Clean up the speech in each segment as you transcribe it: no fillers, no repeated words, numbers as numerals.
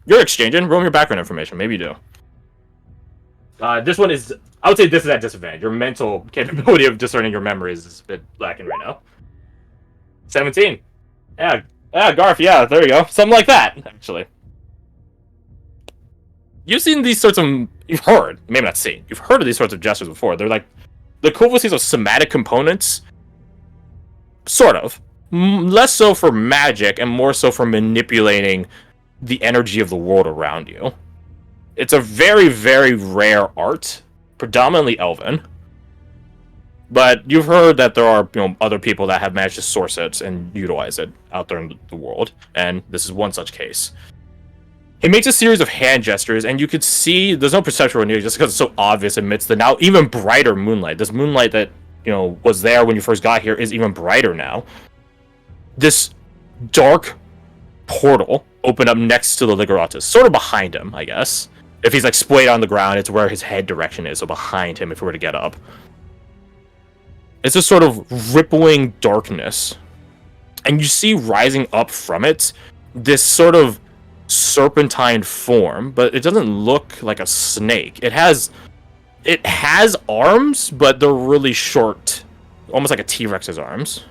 You're exchanging. Roll me your background information. Maybe you do. This one is. I would say this is at disadvantage. Your mental capability of discerning your memories is a bit lacking right now. 17. Yeah, Garth. Yeah, there you go. Something like that, actually. You've seen these sorts of. You've heard, maybe not seen. You've heard of these sorts of gestures before. They're like the equivalencies of somatic components. Sort of. Less so for magic and more so for manipulating the energy of the world around you. It's a very, very rare art, predominantly elven. But you've heard that there are, other people that have managed to source it and utilize it out there in the world, and this is one such case. He makes a series of hand gestures, and you could see there's no perceptual near just because it's so obvious amidst the now even brighter moonlight. This moonlight that was there when you first got here is even brighter now. This dark portal opened up next to the Ligeratus, sort of behind him, I guess. If he's like splayed on the ground, it's where his head direction is, so behind him if he were to get up. It's a sort of rippling darkness. And you see rising up from it this sort of serpentine form, but it doesn't look like a snake. It has arms, but they're really short, almost like a T-Rex's arms.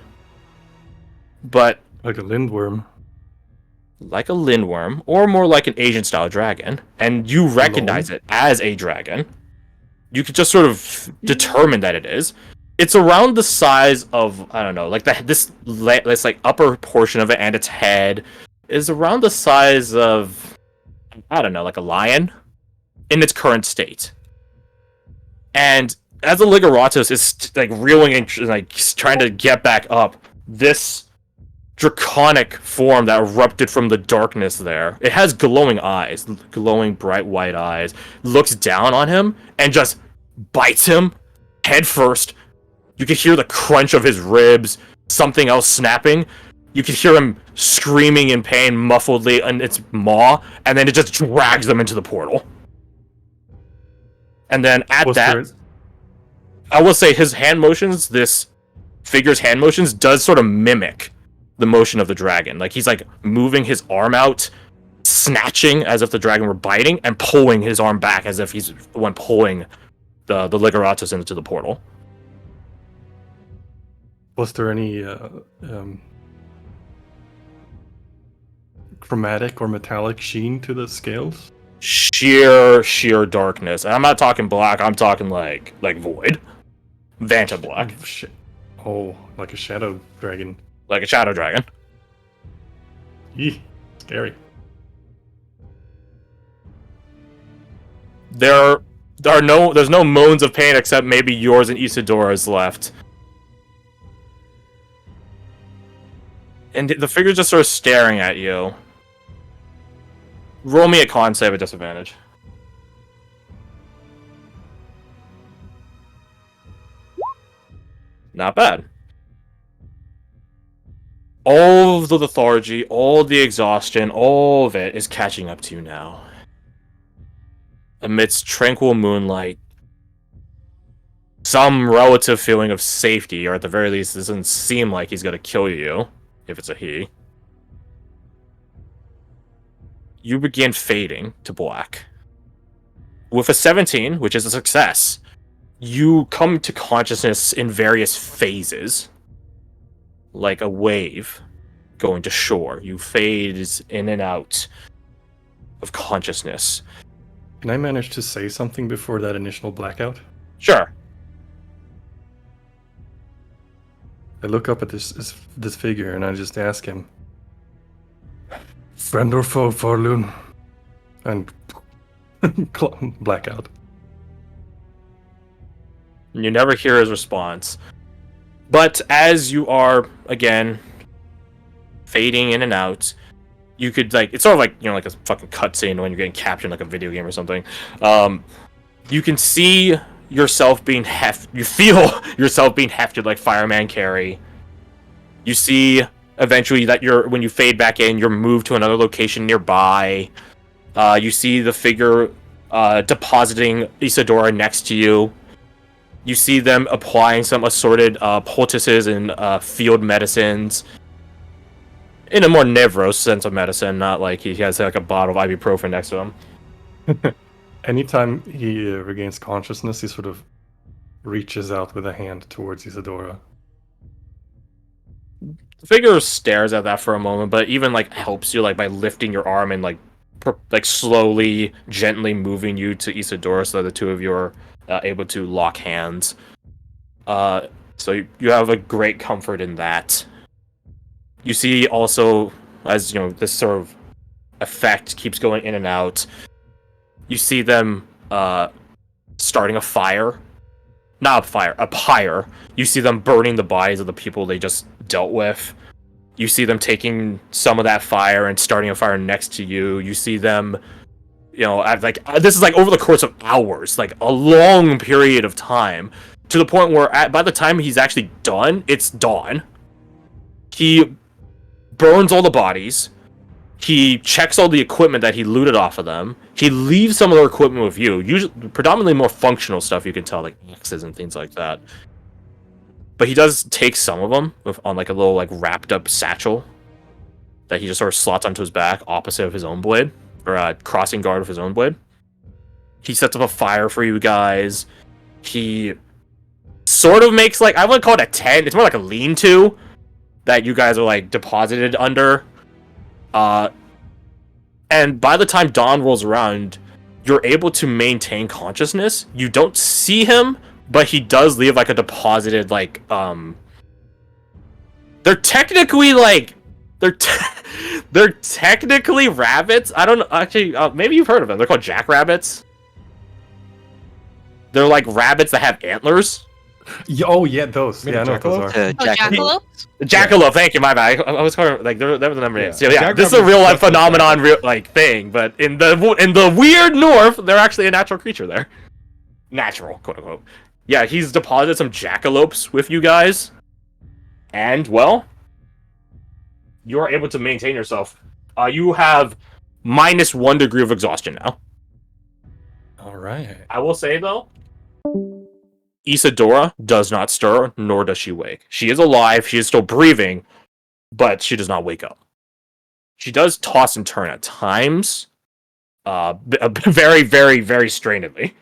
But like a lindworm. Like a lindworm, or more like an Asian-style dragon. And you recognize it as a dragon. You could just sort of determine that it is. It's around the size of, I don't know, like this like upper portion of it and its head is around the size of, I don't know, like a lion in its current state. And as the Ligeratus is like reeling and like trying to get back up, this draconic form that erupted from the darkness there, it has glowing eyes, glowing bright white eyes, looks down on him and just bites him head first. You can hear the crunch of his ribs, something else snapping. You can hear him screaming in pain muffledly in its maw, and then it just drags them into the portal. And then at that, I will say his hand motions, this figure's hand motions, does sort of mimic the motion of the dragon. Like he's like moving his arm out, snatching as if the dragon were biting, and pulling his arm back as if he's the one pulling the Ligeratus into the portal. Was there any chromatic or metallic sheen to the scales? Sheer darkness. And I'm not talking black, I'm talking like void. Vanta black. Oh, like a shadow dragon. Like a shadow dragon. Eee, scary. There's no moans of pain except maybe yours and Isadora's left. And the figure's just sort of staring at you. Roll me a con save at disadvantage. Not bad. All of the lethargy, all the exhaustion, all of it is catching up to you now. Amidst tranquil moonlight, some relative feeling of safety, or at the very least, it doesn't seem like he's going to kill you, if it's a he. You begin fading to black. With a 17, which is a success, you come to consciousness in various phases. Like a wave going to shore. You fade in and out of consciousness. Can I manage to say something before that initial blackout? Sure. I look up at this figure and I just ask him, friend or foe, Farloon? And blackout. You never hear his response. But as you are, again, fading in and out, you could, like, it's sort of like, like a fucking cutscene when you're getting captured in, like, a video game or something. You can see yourself being you feel yourself being hefted like Fireman Carey. You see, eventually, that when you fade back in, you're moved to another location nearby. You see the figure depositing Isadora next to you. You see them applying some assorted poultices and field medicines. In a more Nevros sense of medicine, not like he has like a bottle of ibuprofen next to him. Anytime he regains consciousness, he sort of reaches out with a hand towards Isadora. The figure stares at that for a moment, but even like helps you like by lifting your arm and like slowly, gently moving you to Isadora, so that the two of you are able to lock hands. So you have a great comfort in that. You see also, as you know, this sort of effect keeps going in and out. You see them starting a fire. Not a fire, a pyre. You see them burning the bodies of the people they just dealt with. You see them taking some of that fire and starting a fire next to you. You see them, this is like over the course of hours, like a long period of time, to the point where by the time he's actually done, it's dawn. He burns all the bodies. He checks all the equipment that he looted off of them. He leaves some of their equipment with you, usually predominantly more functional stuff, you can tell, like axes and things like that. But he does take some of them on like a little like wrapped up satchel that he just sort of slots onto his back opposite of his own blade, or crossing guard of his own blade. He sets up a fire for you guys. He sort of makes like, I wouldn't call it a tent, it's more like a lean-to that you guys are like deposited under. And by the time dawn rolls around, you're able to maintain consciousness. You don't see him, but he does leave like a deposited like they're technically like they're technically rabbits. I don't know, actually, maybe you've heard of them. They're called jackrabbits. They're like rabbits that have antlers. Oh yeah, those. Yeah, I know what those are. Jackalope? Jackalope, thank you, my bad. I was calling like that was the number. Yeah. So yeah, this is a real life phenomenon, real like thing. But in the weird north, they're actually a natural creature there. Natural, quote unquote. Yeah, he's deposited some jackalopes with you guys, and well, you are able to maintain yourself. You have -1 degree of exhaustion now. All right. I will say though, Isadora does not stir, nor does she wake. She is alive, she is still breathing, but she does not wake up. She does toss and turn at times, very, very, very strainedly.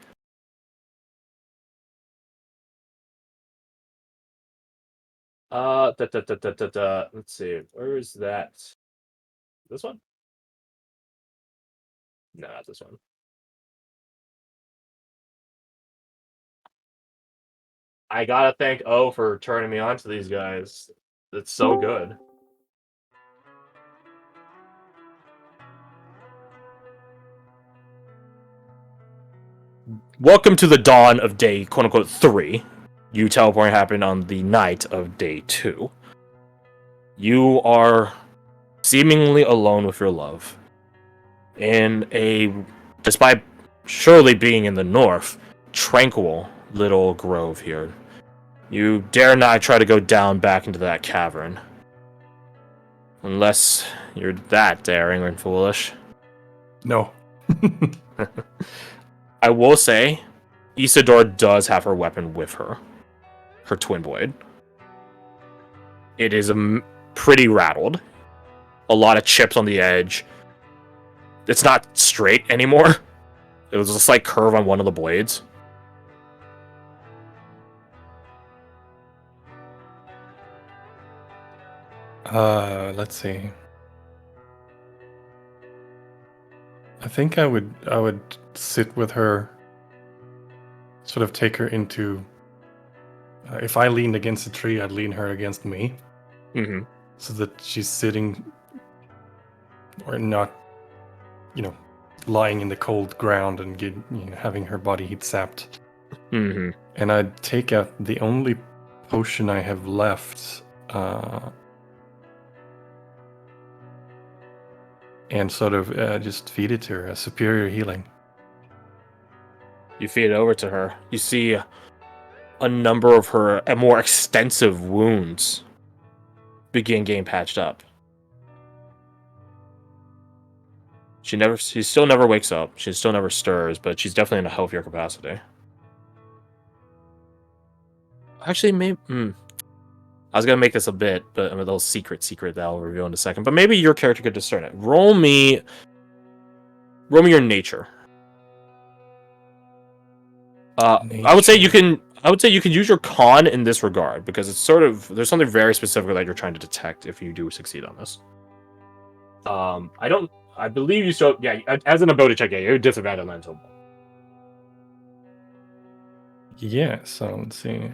Let's see, where is that? This one? No, not this one. I gotta thank O for turning me on to these guys. It's so good. Welcome to the dawn of day, quote-unquote, 3. You teleporting happened on the night of day 2. You are seemingly alone with your love. In a, despite surely being in the north, tranquil little grove here. You dare not try to go down back into that cavern. Unless you're that daring and foolish. No. I will say, Isadora does have her weapon with her. Her twin blade. It is pretty rattled. A lot of chips on the edge. It's not straight anymore. It was a slight curve on one of the blades. Let's see. I think I would sit with her, sort of take her into. If I leaned against a tree, I'd lean her against me, so that she's sitting, or not, lying in the cold ground and having her body heat sapped. And I'd take out the only potion I have left. And sort of just feed it to her, a superior healing. You feed it over to her. You see a number of her more extensive wounds begin getting patched up. She still never wakes up. She still never stirs, but she's definitely in a healthier capacity. Actually, maybe. I was gonna make this a bit, but a little secret that I'll reveal in a second. But maybe your character could discern it. Roll me your nature. I would say you can. I would say you can use your con in this regard because it's sort of there's something very specific that you're trying to detect if you do succeed on this. I believe you still. Yeah, as an ability check, yeah, you're disadvantaged on that until. Yeah. So let's see.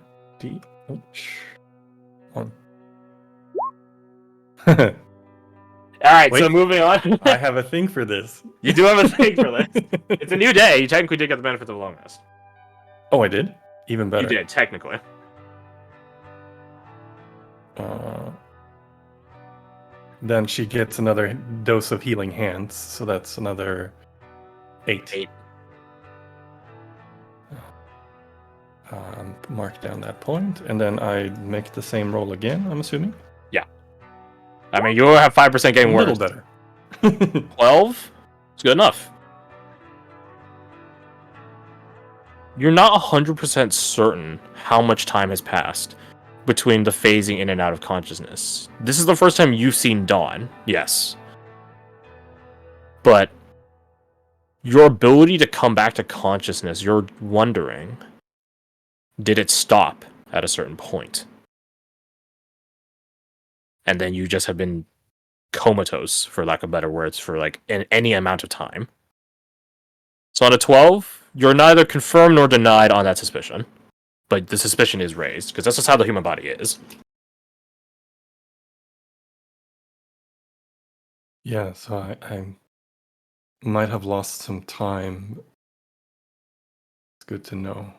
On. All right, Wait. so moving on. I have a thing for this. You do have a thing for this. It's a new day. You technically did get the benefit of a long rest. Oh, I did? Even better. You did, technically. Then she gets another dose of healing hands, so that's another 8. Mark down that point, and then I make the same roll again, I'm assuming? Yeah. I mean, you'll have 5% getting worse. A little better. 12? It's good enough. You're not 100% certain how much time has passed between the phasing in and out of consciousness. This is the first time you've seen Dawn, yes. But your ability to come back to consciousness, you're wondering, did it stop at a certain point? And then you just have been comatose, for lack of better words, for like any amount of time. So on a 12, you're neither confirmed nor denied on that suspicion. But the suspicion is raised, because that's just how the human body is. Yeah, so I might have lost some time. It's good to know.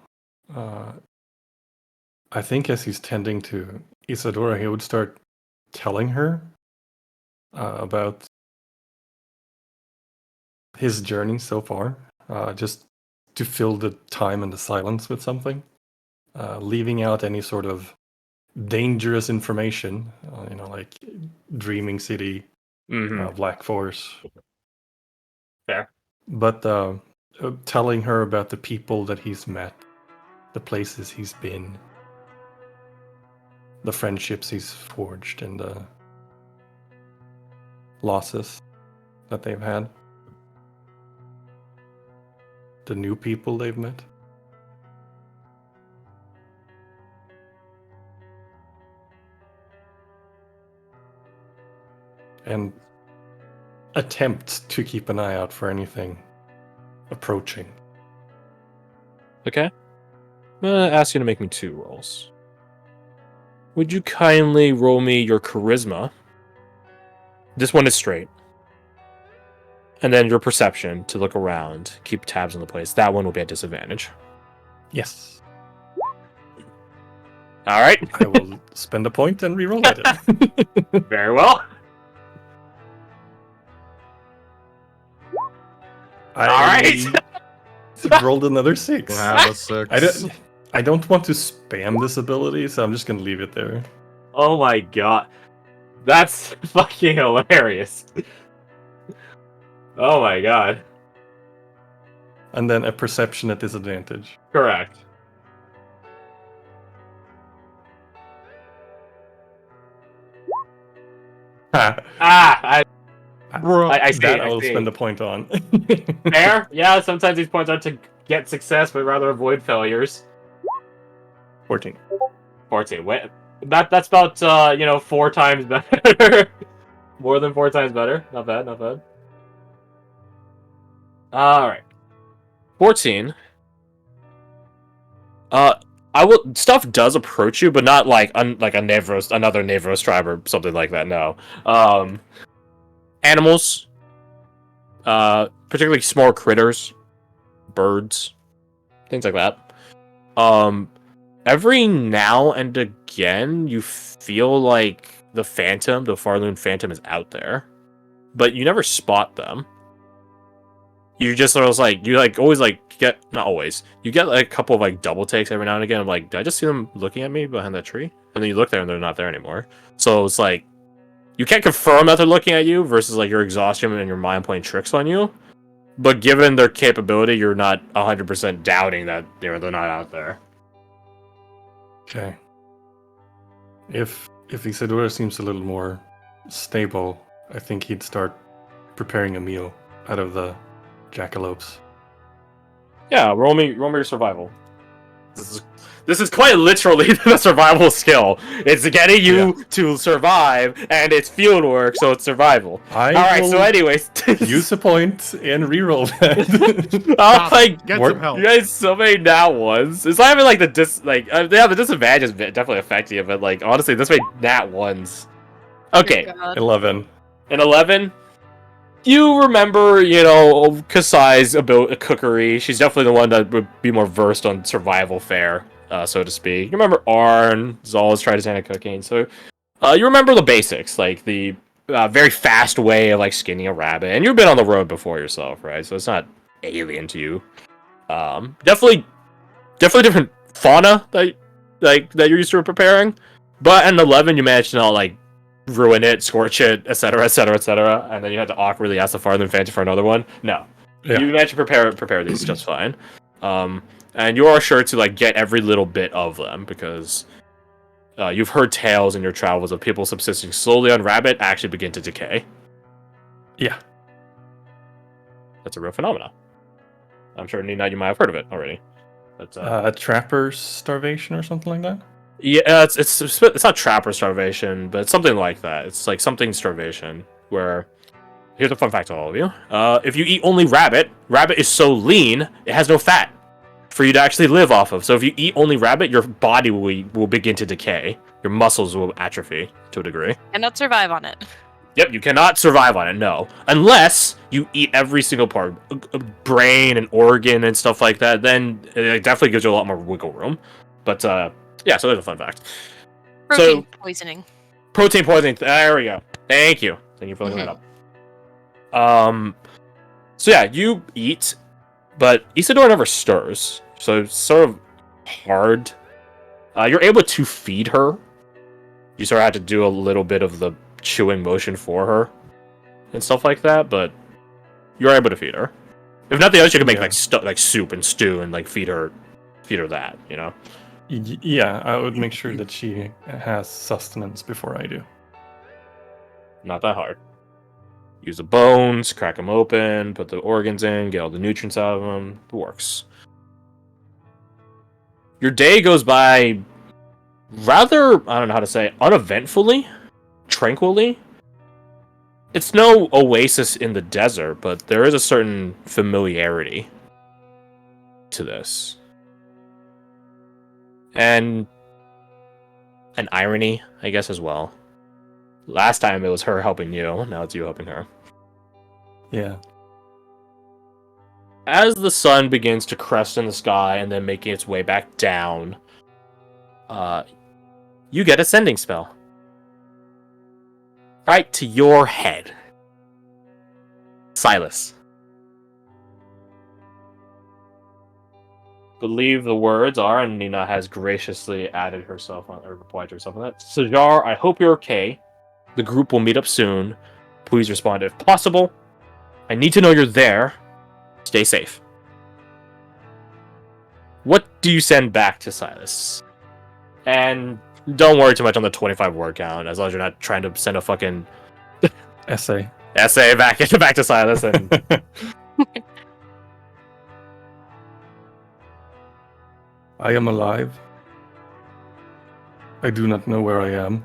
I think as he's tending to Isadora, he would start telling her about his journey so far, just to fill the time and the silence with something, leaving out any sort of dangerous information, like Dreaming City, Black Force. Fair. But telling her about the people that he's met, the places he's been, the friendships he's forged, and the losses that they've had, the new people they've met. And attempt to keep an eye out for anything approaching. Okay. I'm going to ask you to make me 2 rolls. Would you kindly roll me your charisma? This one is straight. And then your perception to look around, keep tabs on the place. That one will be at disadvantage. Yes. All right. I will spend a point and reroll it. Very well. All right. Rolled another 6. Wow, 6. I don't want to spam this ability, so I'm just gonna leave it there. Oh my god. That's fucking hilarious. Oh my god. And then a perception at disadvantage. Correct. I see. That I will spend a point on. Fair? Yeah, sometimes these points aren't to get success, but rather avoid failures. 14. 14. Wait, that's about 4 times better. More than 4 times better. Not bad. Not bad. All right. 14. Stuff does approach you, but not like like another Nevros tribe or something like that. No. Animals. Particularly small critters, birds, things like that. Every now and again, you feel like the Farloon Phantom is out there, but you never spot them. You just sort of always get, not always, you get like a couple of like double takes every now and again. I'm like, did I just see them looking at me behind that tree? And then you look there and they're not there anymore. So it's like, you can't confirm that they're looking at you versus like your exhaustion and your mind playing tricks on you. But given their capability, you're not 100% doubting that they're not out there. Okay. If Isadora seems a little more stable, I think he'd start preparing a meal out of the jackalopes. Yeah, roll me your survival. This is quite literally the survival skill. It's getting you to survive, and it's field work, so it's survival. Alright, so anyways. Use a point and reroll that. Oh my Get some help. You guys so many nat ones. It's not even like the the disadvantages definitely affect you, but like honestly, this many nat ones. Okay. Dear God. 11. An 11? You remember, Kasai's about cookery. She's definitely the one that would be more versed on survival fare, so to speak. You remember Arn is always trying to stand at cooking. So you remember the basics, like the very fast way of like skinning a rabbit. And you've been on the road before yourself, right? So it's not alien to you. Definitely different fauna that you're used to preparing. But at an 11, you managed to not like ruin it, scorch it, etc., etc., etc., and then you had to awkwardly ask the farther fancy for another one. No, you managed to prepare these just fine. And you are sure to like get every little bit of them because you've heard tales in your travels of people subsisting slowly on rabbit actually begin to decay. Yeah, that's a real phenomenon. I'm sure Nina, you might have heard of it already. But, trapper's starvation or something like that. Yeah, it's not trapper starvation, but it's something like that. It's like something starvation, where... Here's a fun fact to all of you. If you eat only rabbit is so lean, it has no fat for you to actually live off of. So if you eat only rabbit, your body will begin to decay. Your muscles will atrophy to a degree. Cannot survive on it. Yep, you cannot survive on it, no. Unless you eat every single part, brain and organ and stuff like that, then it definitely gives you a lot more wiggle room. But, yeah, so there's a fun fact. Protein poisoning. Protein poisoning. There we go. Thank you for looking that up. So yeah, you eat, but Isadora never stirs, so it's sort of hard. You're able to feed her. You sort of have to do a little bit of the chewing motion for her and stuff like that, but you're able to feed her. If nothing else, you can make like soup and stew and like feed her that, Yeah, I would make sure that she has sustenance before I do. Not that hard. Use the bones, crack them open, put the organs in, get all the nutrients out of them. It works. Your day goes by rather, I don't know how to say, uneventfully, tranquilly. It's no oasis in the desert, but there is a certain familiarity to this. And an irony, I guess, as well. Last time it was her helping you, now it's you helping her. Yeah. As the sun begins to crest in the sky and then making its way back down, you get a sending spell. Right to your head. Silas. Believe the words are, and Nina has graciously added herself on, or replied to herself on that. Sajar, I hope you're okay. The group will meet up soon. Please respond if possible. I need to know you're there. Stay safe. What do you send back to Silas? And don't worry too much on the 25 word count, as long as you're not trying to send a fucking essay back to Silas. And I am alive. I do not know where I am.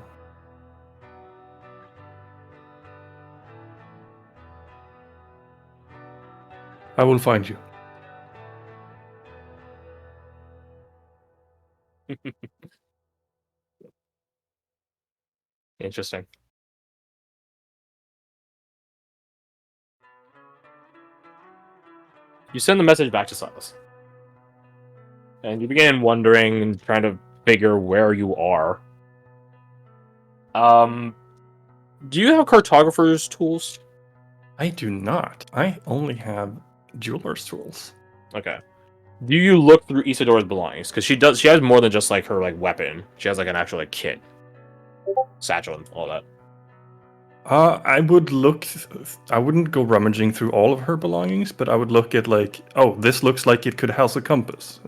I will find you. Interesting. You send the message back to Silas. And you begin wondering and trying to figure where you are. Do you have cartographer's tools? I do not. I only have jeweler's tools. Okay. Do you look through Isadora's belongings? Because she has more than just like her like weapon. She has like an actual like kit. Satchel and all that. I would look. I wouldn't go rummaging through all of her belongings, but I would look at like, oh, this looks like it could house a compass.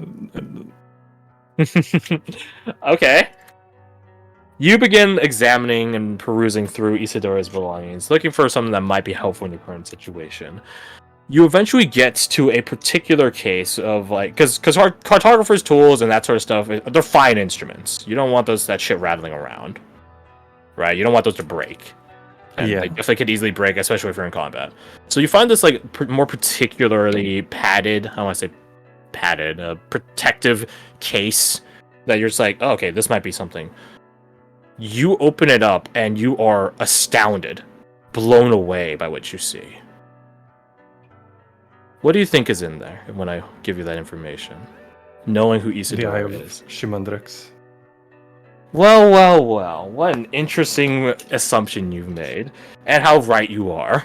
Okay. You begin examining and perusing through Isidora's belongings, looking for something that might be helpful in your current situation. You eventually get to a particular case of like, because cartographers' tools and that sort of stuff, they're fine instruments. You don't want that shit rattling around, right? You don't want those to break, and Yeah. they definitely could easily break, especially if you're in combat. So you find this like more particularly padded, I don't want to say padded, protective case that you're just like, oh, okay, this might be something. You open it up and you are astounded, blown away by what you see. What do you think is in there when I give you that information? Knowing who The Eye Isidora of is. Shimandrex. Well. What an interesting assumption you've made. And how right you are.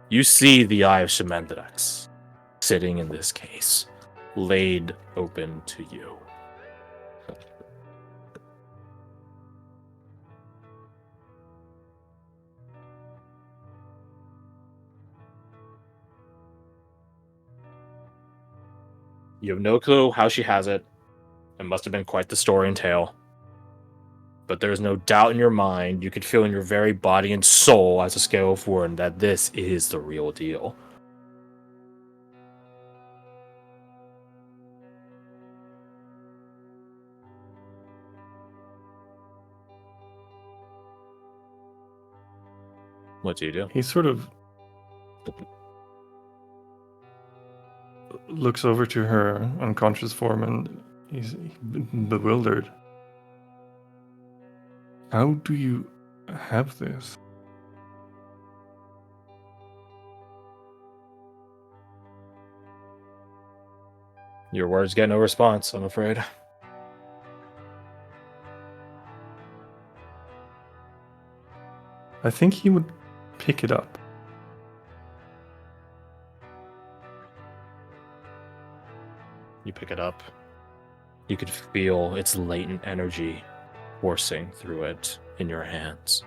You see the Eye of Shimandrex sitting in this case, laid open to you. You have no clue how she has it. It must have been quite the story and tale. But there is no doubt in your mind, you could feel in your very body and soul as a scale of 1 that this is the real deal. What do you do? He sort of looks over to her unconscious form and he's bewildered. How do you have this? Your words get no response, I'm afraid. I think he would pick it up. You pick it up. You could feel its latent energy coursing through it in your hands.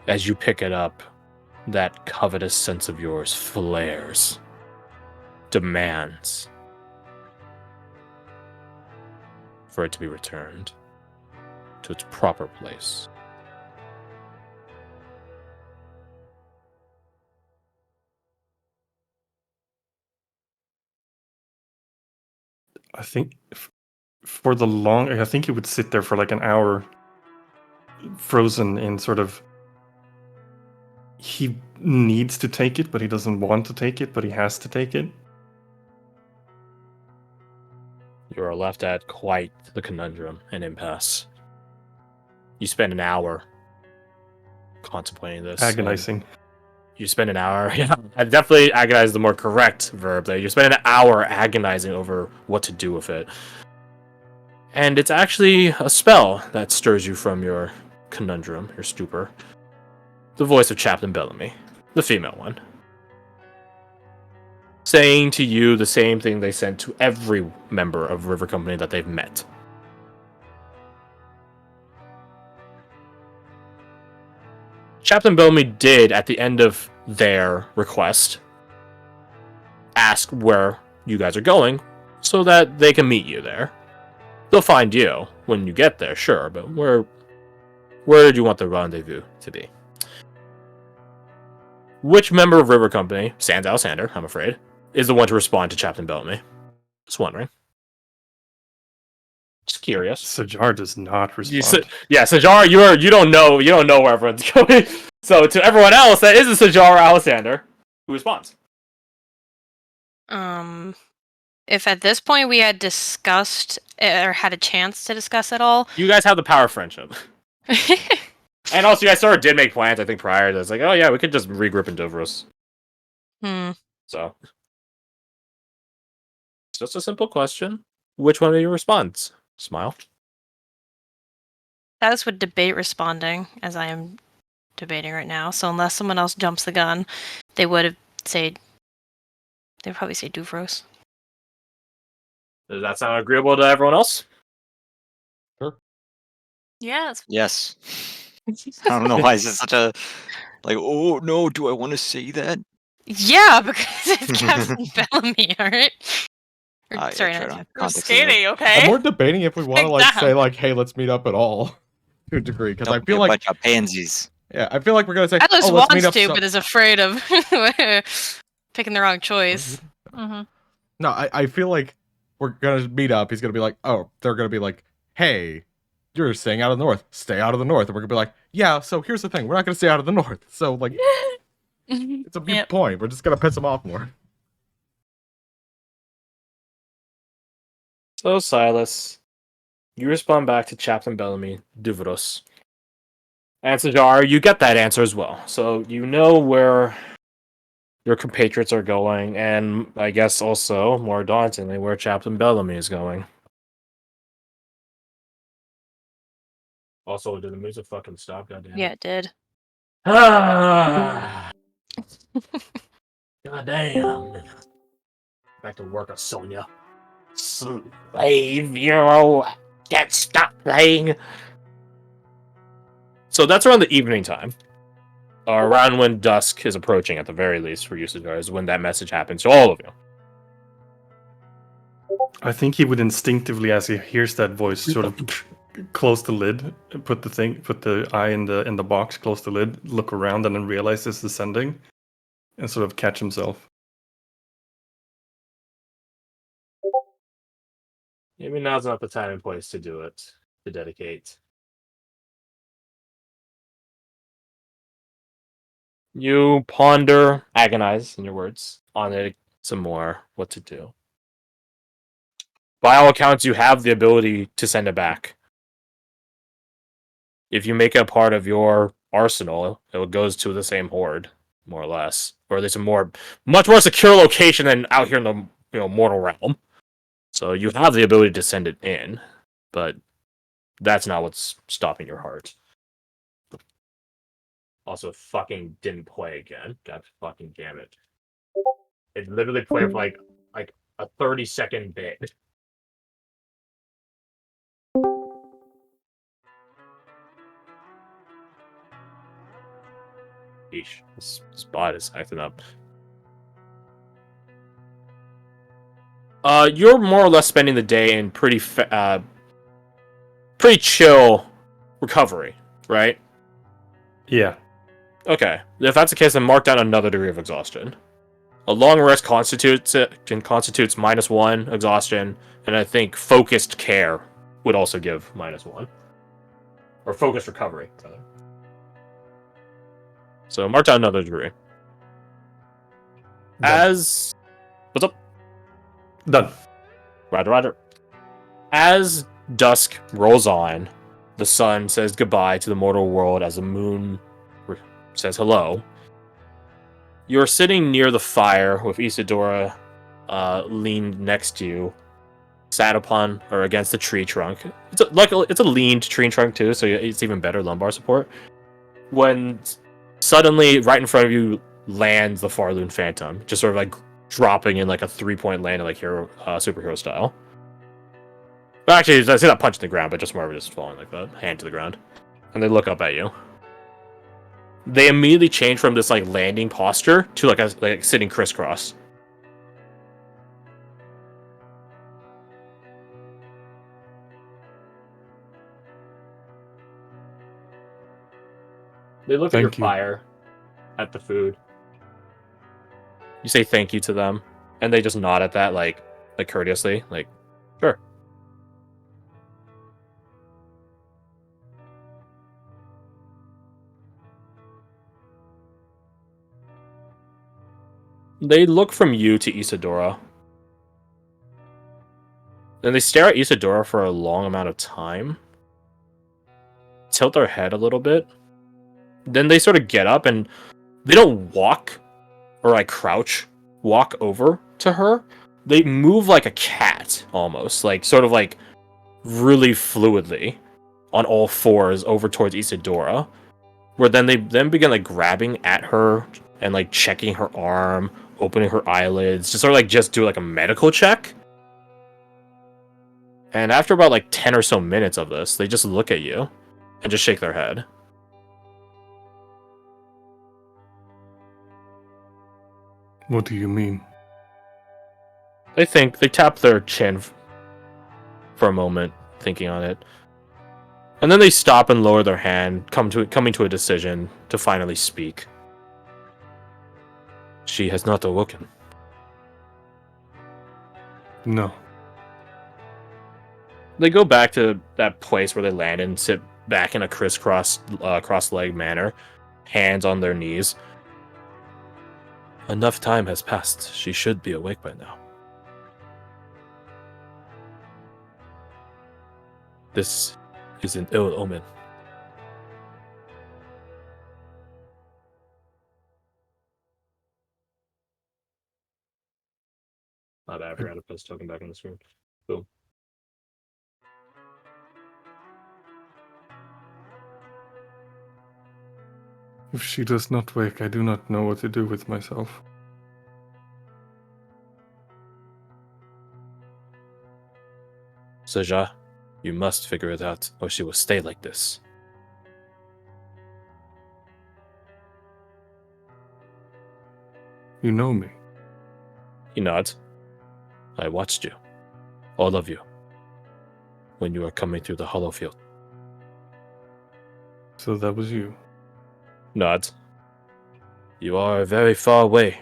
As you pick it up, that covetous sense of yours flares, demands for it to be returned to its proper place. I think for the long, I think he would sit there for like an hour, frozen in sort of. He needs to take it, but he doesn't want to take it, but he has to take it. You are left at quite the conundrum and impasse. You spend an hour contemplating this. Agonizing. You spend an hour. Yeah, I definitely agonize the more correct verb there. You spend an hour agonizing over what to do with it. And it's actually a spell that stirs you from your conundrum, your stupor. The voice of Chaplain Bellamy, the female one, saying to you the same thing they sent to every member of River Company that they've met. Chaplain Bellamy did, at the end of their request, ask where you guys are going so that they can meet you there. They'll find you when you get there, sure, but where do you want the rendezvous to be? Which member of River Company, sans Alexander, I'm afraid, is the one to respond to Chaplain Bellamy? Just wondering. Just curious. Sajar does not respond. Sajar, you don't know where everyone's going. So to everyone else, that isn't Sajar or Alexander who responds. If at this point we had discussed or had a chance to discuss it all, you guys have the power of friendship. And also, you guys sort of did make plans, I think, prior to this. Like, oh yeah, we could just regroup in Dovros. So, it's just a simple question. Which one of you responds? Smile. That would debate responding, as I am debating right now. So unless someone else jumps the gun, they would probably say Duvros. Does that sound agreeable to everyone else? Sure. Yes. Yes. I don't know why is it such a like. Oh no, do I want to say that? Yeah, because it's Captain Bellamy. All right. Sorry, try not to We're context skating, I'm okay? more debating if we want to like Damn. say like, hey, let's meet up at all, to a degree, because I Don't be feel a like bunch of pansies. I feel like we're gonna say, Atlas oh, let's meet wants up. to, but is afraid of picking the wrong choice. No, I feel like we're gonna meet up. He's gonna be like, oh, they're gonna be like, hey, you're staying out of the north. Stay out of the north. And we're gonna be like, yeah. So here's the thing, we're not gonna stay out of the north. So like, it's a mute point. We're just gonna piss him off more. So, Silas, you respond back to Chaplain Bellamy, Duvros. Answers are, you get that answer as well. So, you know where your compatriots are going, and I guess also, more dauntingly, where Chaplain Bellamy is going. Also, did the music fucking stop? Goddamn. Yeah, it did. Ah! Goddamn. Back to work, Sonia. Slave, you can't stop playing. So that's around the evening time. Around when dusk is approaching, at the very least, for Usador, is when that message happens to all of you. I think he would instinctively, as he hears that voice, sort of close the lid, put the eye in the box, close the lid, look around, and then realize it's descending, and sort of catch himself. Maybe now's not the time and place to do it, to dedicate. You ponder, agonize, in your words, on it some more, what to do. By all accounts, you have the ability to send it back. If you make it a part of your arsenal, it goes to the same horde, more or less. Or at least a much more secure location than out here in the mortal realm. So you have the ability to send it in, but that's not what's stopping your heart. Also, fucking didn't play again. God fucking damn it. It literally played for like a 30-second bit. Eesh, this bot is acting up. You're more or less spending the day in pretty chill recovery, right? Yeah. Okay. If that's the case, then mark down another degree of exhaustion. A long rest constitutes -1 exhaustion, and I think focused care would also give -1. Or focused recovery, rather. So mark down another degree. Done. What's up? Done. Roger. As dusk rolls on, the sun says goodbye to the mortal world as the moon says hello. You're sitting near the fire with Isadora leaned next to you, sat upon or against the tree trunk. It's a leaned tree trunk too, so it's even better lumbar support. When suddenly, right in front of you, lands the Farloon Phantom, just sort of like dropping in like a 3-point landing, like superhero style. Well, actually, I see that punch in the ground, but just more of just falling like that, hand to the ground, and they look up at you. They immediately change from this like landing posture to like sitting crisscross. They look at your fire, at the food. You say thank you to them, and they just nod at that, like courteously, like, sure. They look from you to Isadora. Then they stare at Isadora for a long amount of time. Tilt their head a little bit. Then they sort of get up and they don't walk or like crouch, walk over to her. They move like a cat almost, like sort of like really fluidly on all fours over towards Isadora, where then they begin like grabbing at her and like checking her arm, opening her eyelids, just sort of like just do like a medical check. And after about like 10 or so minutes of this, they just look at you and just shake their head. What do you mean? They tap their chin for a moment, thinking on it. And then they stop and lower their hand, coming to a decision to finally speak. She has not awoken. No. They go back to that place where they landed and sit back in a cross-leg manner, hands on their knees. Enough time has passed. She should be awake by now. This is an ill omen. My bad, I forgot to put this token back on the screen. Boom. If she does not wake, I do not know what to do with myself. Saja, you must figure it out, or she will stay like this. You know me. He nods. I watched you. All of you. When you were coming through the hollow field. So that was you. Nods. You are very far away.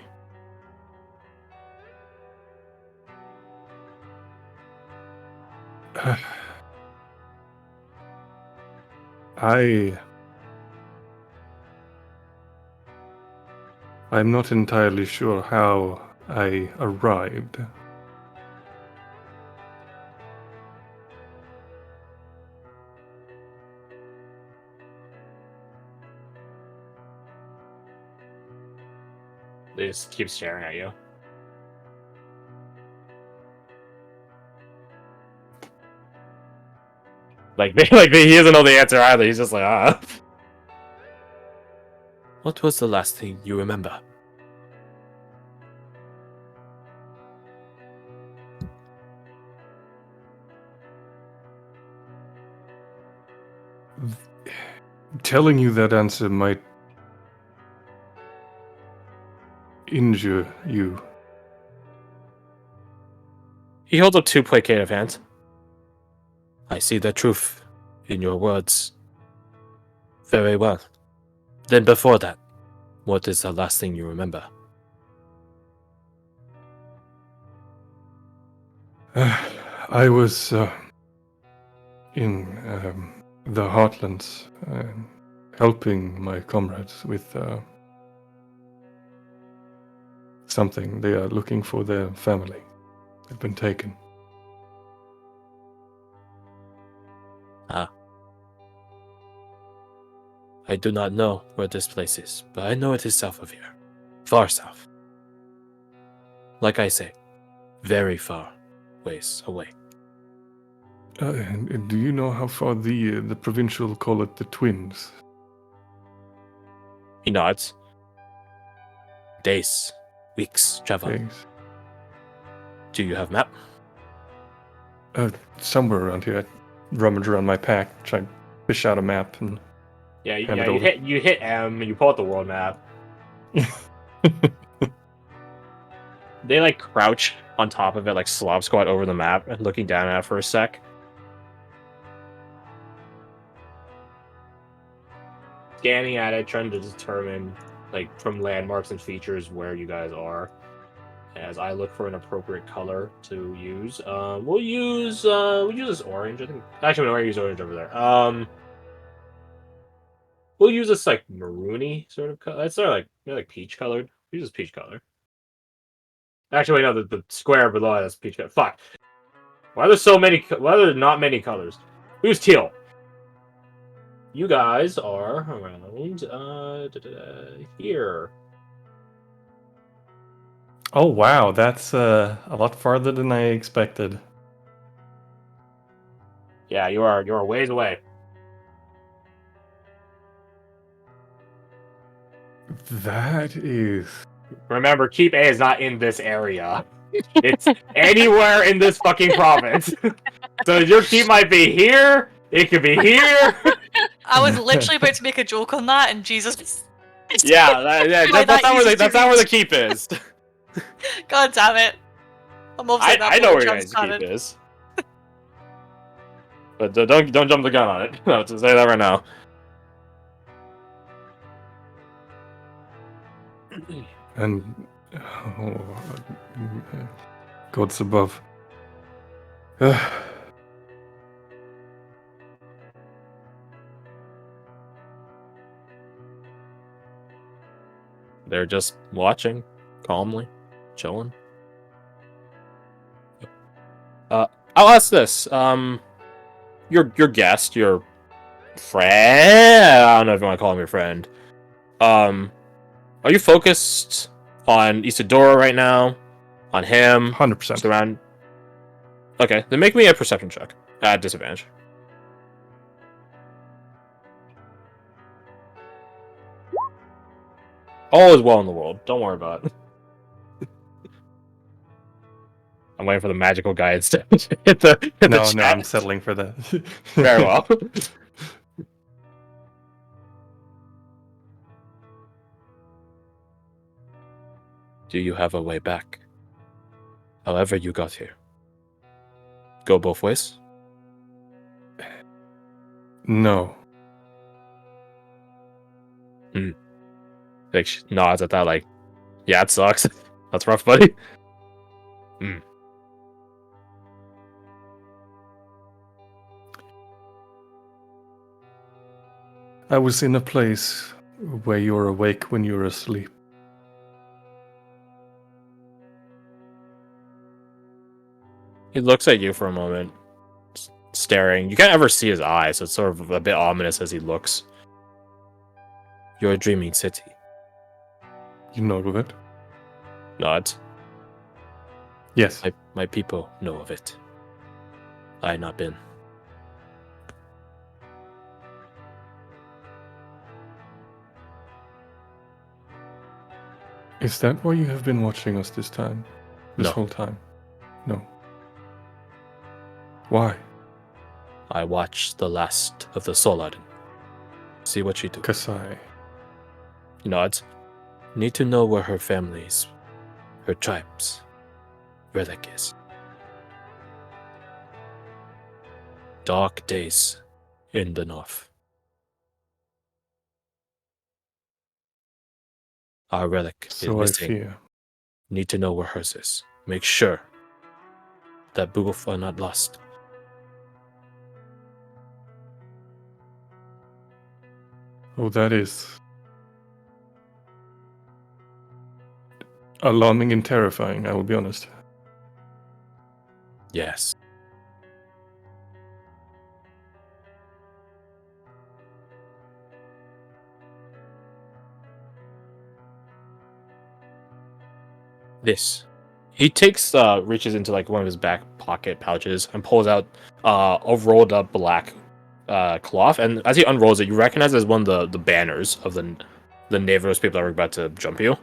I'm not entirely sure how I arrived. They just keep staring at you. He doesn't know the answer either. He's just like, ah. What was the last thing you remember? Telling you that answer might injure you. He holds up two placative hands. I see the truth in your words. Very well. Then before that, what is the last thing you remember? I was in the Heartlands, helping my comrades with something. They are looking for their family. They've been taken. Ah. I do not know where this place is, but I know it is south of here. Far south. Like I say, very far ways away. And do you know how far the provincial call it the Twins? He nods. Days, weeks, travel. Days? Do you have map? Somewhere around here. I rummage around my pack, try and fish out a map, and you hit M, you pull out the world map. They crouch on top of it, slob squat over the map and looking down at it for a sec. Scanning at it, trying to determine from landmarks and features where you guys are. As I look for an appropriate color to use. We'll use this orange, I think. Actually, we're gonna use orange over there. We'll use this maroony sort of color. It's sort of peach colored. We'll use this peach color. Actually, wait, no, the square below it is peach color. Fuck. Why are there so many? Why are there not many colors? We use teal. You guys are around here. oh wow, that's a lot farther than I expected. Yeah, you are ways away. That is... Remember, Keep A is not in this area. It's anywhere in this fucking province. So your keep might be here. It could be here. I was literally about to make a joke on that, and Jesus. Yeah, that's not where the keep is. God damn it. I'm upset I that know boy where your jump guys' keep started. is. But don't jump the gun on it. No, to say that right now. And gods above. They're just watching, calmly, chilling. I'll ask this. Your guest, your friend. I don't know if you want to call him your friend. Are you focused on Isadora right now? On him? 100%. Just around. Okay, then make me a perception check at disadvantage. All is well in the world. Don't worry about it. I'm waiting for the magical guides to hit the No, chat. I'm settling for that. Very well. Do you have a way back? However you got here. Go both ways? No. Like, she nods at that, like, yeah, it sucks. That's rough, buddy. I was in a place where you're awake when you're asleep. He looks at you for a moment, staring. You can't ever see his eyes, so it's sort of a bit ominous as he looks. You're a dreaming city. You know of it? Nods. Yes. My people know of it. I have not been. Is that why you have been watching us this time? This No. whole time? No. Why? I watched the last of the Soladin. See what she do. Kasai. He nods. Need to know where her family's, her tribes, relic is. Dark days in the north. Our relic is So I missing. fear. Need to know where hers is. Make sure that both are not lost. Oh, that is alarming and terrifying, I will be honest. Yes. This. He takes, reaches into like one of his back pocket pouches and pulls out a rolled up black cloth. And as he unrolls it, you recognize it as one of the banners of the Navarros people that were about to jump you.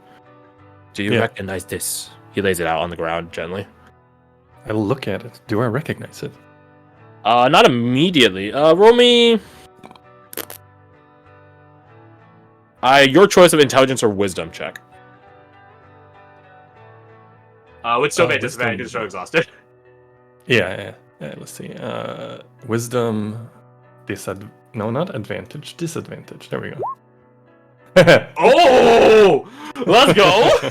Do you recognize this? He lays it out on the ground gently. I look at it. Do I recognize it? Not immediately. Roll me. Your choice of intelligence or wisdom check. Would still be disadvantage because you're exhausted. Yeah. Let's see. Wisdom. No, not advantage. Disadvantage. There we go. Oh! Let's go!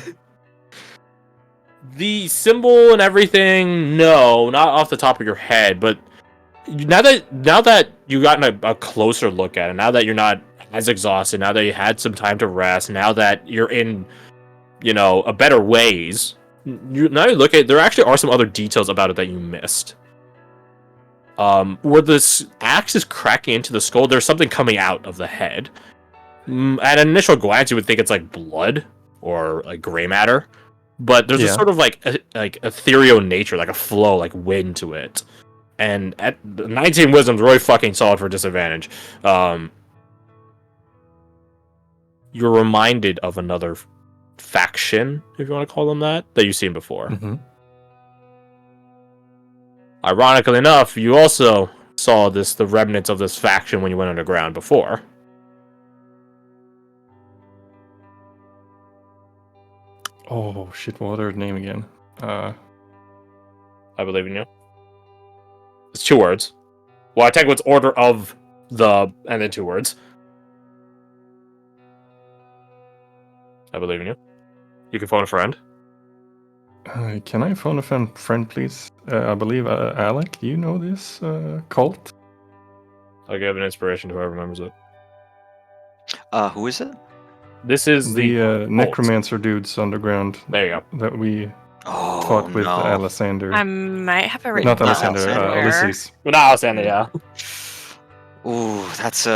The symbol and everything, no, not off the top of your head, but now that you've gotten a closer look at it, now that you're not as exhausted, now that you had some time to rest, now that you're in, a better ways, now you look at it, there actually are some other details about it that you missed. Where this axe is cracking into the skull, there's something coming out of the head. At an initial glance, you would think it's like blood or like gray matter, but there's a sort of like ethereal nature, like a flow, like wind to it. And at 19 wisdom's really fucking solid for disadvantage. You're reminded of another faction, if you want to call them that you've seen before. Mm-hmm. Ironically enough, you also saw the remnants of this faction when you went underground before. Oh shit! What was their name again? I believe in you. It's 2 words. Well, I take what's order of the, and then 2 words. I believe in you. You can phone a friend. Can I phone a friend, please? I believe, Alec, you know this cult? I'll give an inspiration to whoever remembers it. Who is it? This is the cult. necromancer dudes underground There you go. that we Oh, fought with no. Alessander. I might have it written Not down Alessander, somewhere. Ulysses. Well, now I'll stand there, yeah. Ooh, that's